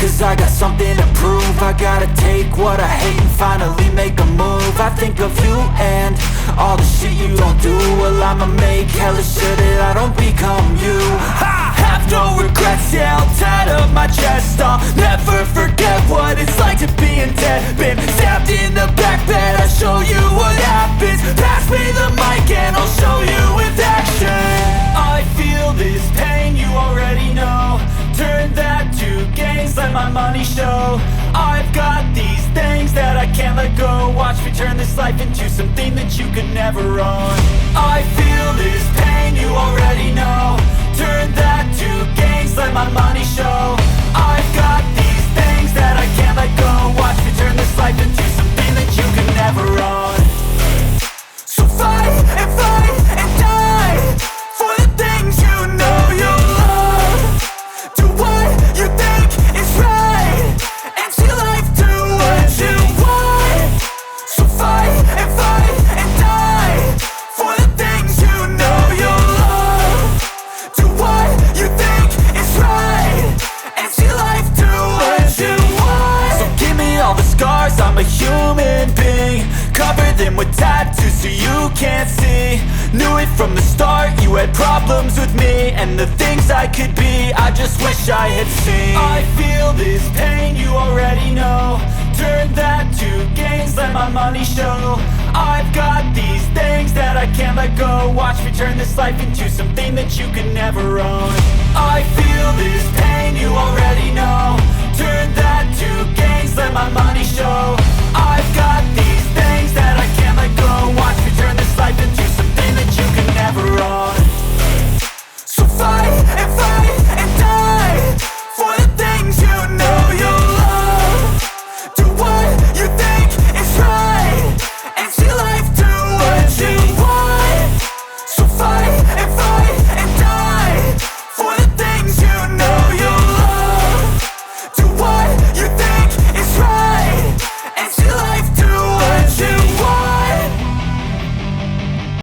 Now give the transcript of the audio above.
cause I got something to prove. I gotta take what I hate and finally make a move. I think of you and all the shit you don't do. Well, I'ma make hella sure that I don't become you. I have no regrets, yeah, I'll tie up my chest. I'll never forget what it's like to be in debt. Been stabbed in the back bed, I'll show you what happens. Pass me the mic and I'll show you with action. I feel this pain, you already know. Turn that to gains, let my money show. I've got these things that I can't let go. Watch me turn this life into something that you could never own. I feel this pain, you already know. Turn that to gains, let my money show. I've got these things that I can't let go. Watch me turn this life into something that you could never own. So fight and die for the things you know you love. Do what you think is right and see life do what you want. So fight and die for the things you know you love. Do what you think is right and see life do what you want. So give me all the scars, I'm a human being. Cover them with tattoos so you can't see. Knew it from the start, you had problems with me and the things I could be, I just wish I had seen. I feel this pain, you already know. Turn that to gains, let my money show. I've got these things that I can't let go. Watch me turn this life into something that you could never own. I feel this pain, you already know. Turn that to